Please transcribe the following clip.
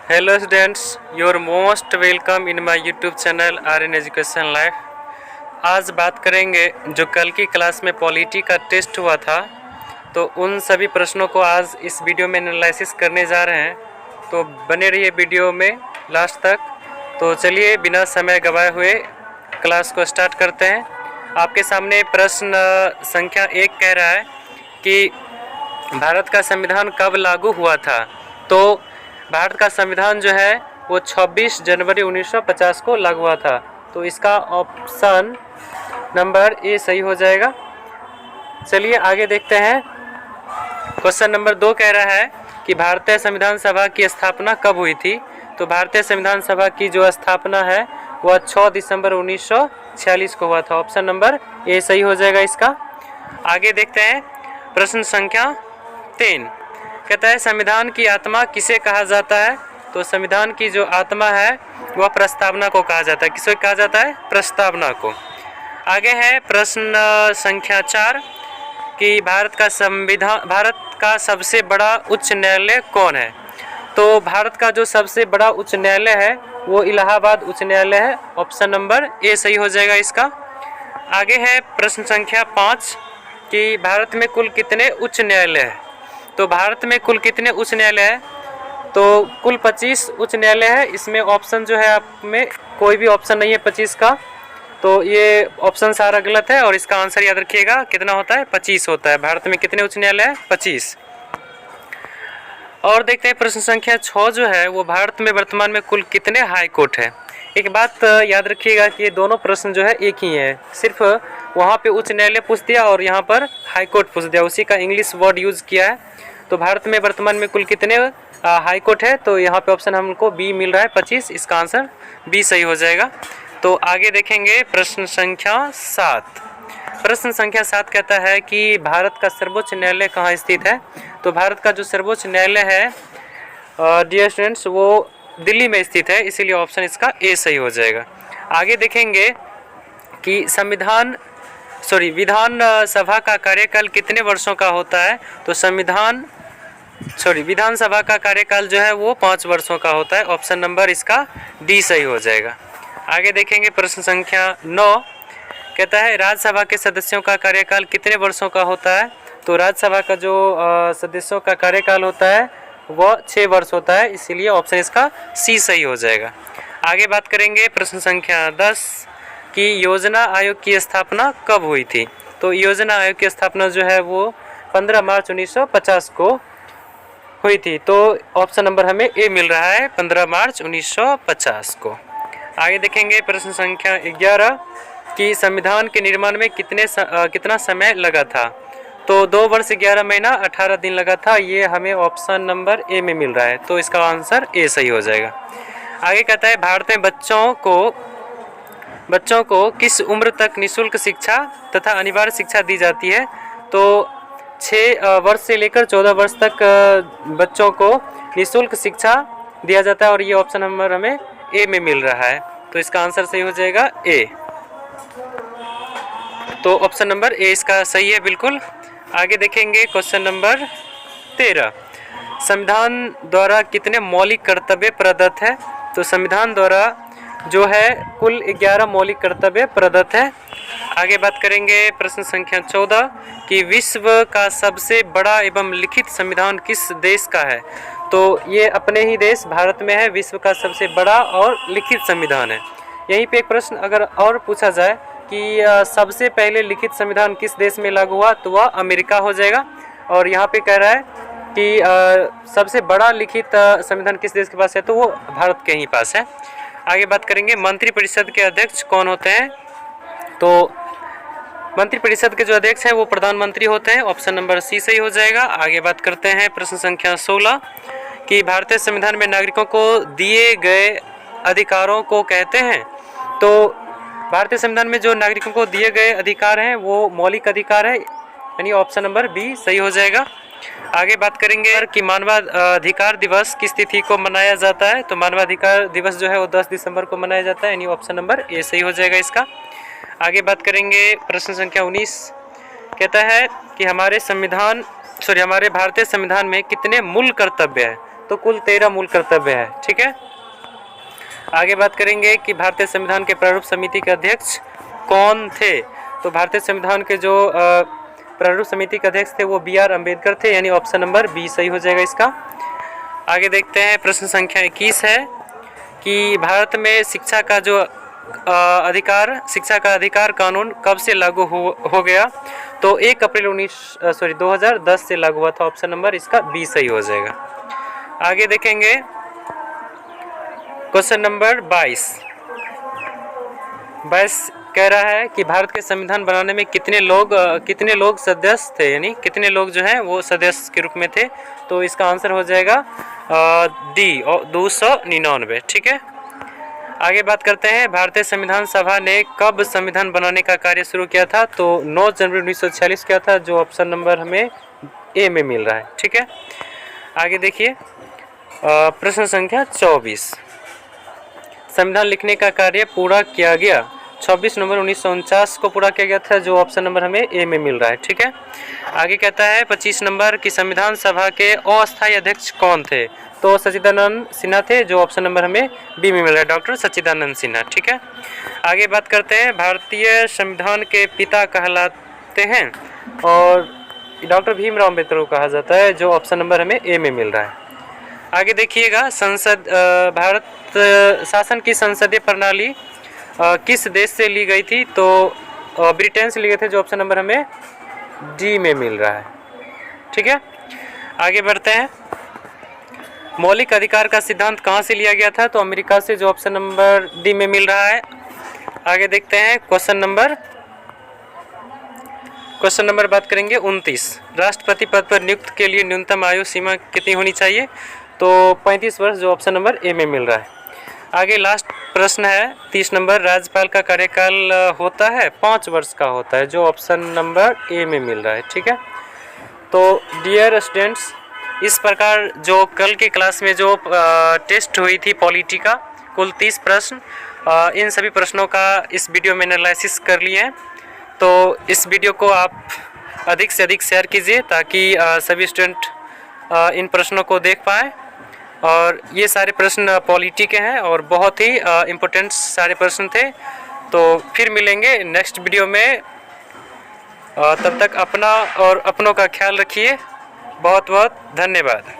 Hello students, you're most welcome in my YouTube channel RN Education Life। आज बात करेंगे जो कल की क्लास में पॉलिटी का टेस्ट हुआ था, तो उन सभी प्रश्नों को आज इस वीडियो में एनालिसिस करने जा रहे हैं। तो बने रहिए वीडियो में लास्ट तक। तो चलिए बिना समय गवाए हुए क्लास को स्टार्ट करते हैं। आपके सामने प्रश्न संख्या 1 कह रहा है कि भारत का संविधान कब लागू हुआ था। तो भारत का संविधान जो है वो 26 जनवरी 1950 को लागू हुआ था। तो इसका ऑप्शन नंबर ए सही हो जाएगा। चलिए आगे देखते हैं। क्वेश्चन नंबर 2 कह रहा है कि भारतीय संविधान सभा की स्थापना कब हुई थी। तो भारतीय संविधान सभा की जो स्थापना है वह 6 दिसंबर 1946 को हुआ था। ऑप्शन नंबर ए सही हो जाएगा इसका। आगे देखते हैं प्रश्न संख्या 3 कहता है संविधान की आत्मा किसे कहा जाता है। तो संविधान की जो आत्मा है वह प्रस्तावना को कहा जाता है। किसे कहा जाता है? प्रस्तावना को। आगे है प्रश्न संख्या 4 कि भारत का सबसे बड़ा उच्च न्यायालय कौन है। तो भारत का जो सबसे बड़ा उच्च न्यायालय है वो इलाहाबाद उच्च न्यायालय है। ऑप्शन नंबर ए सही हो जाएगा इसका। आगे है प्रश्न संख्या 5 कि भारत में कुल कितने उच्च न्यायालय है। तो भारत में कुल कितने उच्च न्यायालय है। तो कुल 25 उच्च न्यायालय है। इसमें ऑप्शन जो है आप में कोई भी ऑप्शन नहीं है 25 का। तो ये ऑप्शन सारा गलत है और इसका आंसर याद रखिएगा कितना होता है? 25 होता है। भारत में कितने उच्च न्यायालय है? 25। और देखते हैं प्रश्न संख्या 6 जो है वो भारत में वर्तमान में कुल कितने हाई कोर्ट है। एक बात याद रखिएगा कि ये दोनों प्रश्न जो है एक ही है। सिर्फ वहाँ पे उच्च न्यायालय पूछ दिया और यहाँ पर हाई कोर्ट पूछ दिया, उसी का इंग्लिश वर्ड यूज़ किया है। तो भारत में वर्तमान में कुल कितने हाई कोर्ट है। तो यहाँ पे ऑप्शन हमको बी मिल रहा है 25। इसका आंसर बी सही हो जाएगा। तो आगे देखेंगे प्रश्न संख्या 7। प्रश्न संख्या 7 कहता है कि भारत का सर्वोच्च न्यायालय कहाँ स्थित है। तो भारत का जो सर्वोच्च न्यायालय है डियर स्टूडेंट्स वो दिल्ली में स्थित है, इसीलिए ऑप्शन इसका ए सही हो जाएगा। आगे देखेंगे कि विधान सभा का कार्यकाल कितने वर्षों का होता है। तो विधानसभा का कार्यकाल जो है वो 5 वर्षों का होता है। ऑप्शन नंबर इसका डी सही हो जाएगा। आगे देखेंगे प्रश्न संख्या 9 कहता है राज्यसभा के सदस्यों का कार्यकाल कितने वर्षों का होता है। तो राज्यसभा का जो सदस्यों का कार्यकाल होता है वह 6 वर्ष होता है, इसीलिए ऑप्शन इसका सी सही हो जाएगा। आगे बात करेंगे प्रश्न संख्या 10 कि योजना आयोग की स्थापना कब हुई थी। तो योजना आयोग की स्थापना जो है वो 15 मार्च 1950 को हुई थी। तो ऑप्शन नंबर हमें ए मिल रहा है 15 मार्च 1950 को। आगे देखेंगे प्रश्न संख्या 11 कि संविधान के निर्माण में कितना समय लगा था। तो 2 वर्ष 11 महीना 18 दिन लगा था। ये हमें ऑप्शन नंबर ए में मिल रहा है, तो इसका आंसर ए सही हो जाएगा। आगे कहता है भारत में बच्चों को किस उम्र तक निःशुल्क शिक्षा तथा अनिवार्य शिक्षा दी जाती है। तो 6 वर्ष से लेकर 14 वर्ष तक बच्चों को निःशुल्क शिक्षा दिया जाता है और ये ऑप्शन नंबर हमें ए में मिल रहा है, तो इसका आंसर सही हो जाएगा ए। तो ऑप्शन नंबर ए इसका सही है बिल्कुल। आगे देखेंगे क्वेश्चन नंबर 13 संविधान द्वारा कितने मौलिक कर्तव्य प्रदत्त है। तो संविधान द्वारा जो है कुल 11 मौलिक कर्तव्य प्रदत्त है। आगे बात करेंगे प्रश्न संख्या 14 कि विश्व का सबसे बड़ा एवं लिखित संविधान किस देश का है। तो ये अपने ही देश भारत में है विश्व का सबसे बड़ा और लिखित संविधान है। यहीं पे एक प्रश्न अगर और पूछा जाए कि सबसे पहले लिखित संविधान किस देश में लागू हुआ, तो वह अमेरिका हो जाएगा। और यहाँ पे कह रहा है कि सबसे बड़ा लिखित संविधान किस देश के पास है, तो वो भारत के ही पास है। आगे बात करेंगे मंत्रिपरिषद के अध्यक्ष कौन होते हैं। तो मंत्रिपरिषद के जो अध्यक्ष हैं वो प्रधानमंत्री होते हैं। ऑप्शन नंबर सी सही हो जाएगा। आगे बात करते हैं प्रश्न संख्या 16 कि भारतीय संविधान में नागरिकों को दिए गए अधिकारों को कहते हैं। तो भारतीय संविधान में जो नागरिकों को दिए गए अधिकार हैं वो मौलिक अधिकार है, यानी ऑप्शन नंबर बी सही हो जाएगा। आगे बात करेंगे कि मानवाधिकार दिवस किस तिथि को मनाया जाता है। तो मानवाधिकार दिवस जो है वो 10 दिसंबर को मनाया जाता है, यानी ऑप्शन नंबर ए सही हो जाएगा इसका। आगे बात करेंगे प्रश्न संख्या 19 कहता है कि हमारे भारतीय संविधान में कितने मूल कर्तव्य हैं। तो कुल 13 मूल कर्तव्य है। ठीक है, आगे बात करेंगे कि भारतीय संविधान के प्रारूप समिति के अध्यक्ष कौन थे। तो भारतीय संविधान के जो प्रारूप समिति के अध्यक्ष थे वो BR अम्बेडकर थे, यानी ऑप्शन नंबर बी सही हो जाएगा इसका। आगे देखते हैं, प्रश्न संख्या 21 है कि भारत में शिक्षा का जो शिक्षा का अधिकार कानून कब से लागू हो गया। तो 1 अप्रैल 2010 से लागू हुआ था। ऑप्शन नंबर इसका बी सही हो जाएगा। आगे देखेंगे क्वेश्चन नंबर 22 कह रहा है कि भारत के संविधान बनाने में कितने लोग सदस्य थे, यानी कितने लोग जो हैं वो सदस्य के रूप में थे। तो इसका आंसर हो जाएगा डी 299। ठीक है, आगे बात करते हैं, भारतीय संविधान सभा ने कब संविधान बनाने का कार्य शुरू किया था। तो 9 जनवरी 1946 किया था, जो ऑप्शन नंबर हमें ए में मिल रहा है। ठीक है, आगे देखिए प्रश्न संख्या 24, संविधान लिखने का कार्य पूरा किया गया 26 नवंबर 1949 को पूरा किया गया था, जो ऑप्शन नंबर हमें ए में मिल रहा है। ठीक है, आगे कहता है 25 नंबर की संविधान सभा के अस्थायी अध्यक्ष कौन थे। तो सच्चिदानंद सिन्हा थे, जो ऑप्शन नंबर हमें बी में मिल रहा है, डॉक्टर सच्चिदानंद सिन्हा। ठीक है, आगे बात करते हैं, भारतीय संविधान के पिता कहलाते हैं और डॉक्टर भीमराव अम्बेडकर को कहा जाता है, जो ऑप्शन नंबर हमें ए में मिल रहा है। आगे देखिएगा, भारत शासन की संसदीय प्रणाली किस देश से ली गई थी। तो ब्रिटेन से ली गई थी, जो ऑप्शन नंबर हमें डी में मिल रहा है। ठीक है, आगे बढ़ते हैं, मौलिक अधिकार का सिद्धांत कहाँ से लिया गया था। तो अमेरिका से, जो ऑप्शन नंबर डी में मिल रहा है। आगे देखते हैं क्वेश्चन नंबर बात करेंगे 29, राष्ट्रपति पद पर नियुक्त के लिए न्यूनतम आयु सीमा कितनी होनी चाहिए। तो 35 वर्ष, जो ऑप्शन नंबर ए में मिल रहा है। आगे लास्ट प्रश्न है 30 नंबर, राज्यपाल का कार्यकाल होता है 5 वर्ष का होता है, जो ऑप्शन नंबर ए में मिल रहा है। ठीक है, तो डियर स्टूडेंट्स, इस प्रकार जो कल की क्लास में जो टेस्ट हुई थी पॉलिटी का, कुल 30 प्रश्न, इन सभी प्रश्नों का इस वीडियो में एनालिसिस कर लिए हैं। तो इस वीडियो को आप अधिक से अधिक शेयर कीजिए ताकि सभी स्टूडेंट इन प्रश्नों को देख पाएँ। और ये सारे प्रश्न पॉलिटी के हैं और बहुत ही इम्पोर्टेंट सारे प्रश्न थे। तो फिर मिलेंगे नेक्स्ट वीडियो में, तब तक अपना और अपनों का ख्याल रखिए। बहुत बहुत धन्यवाद।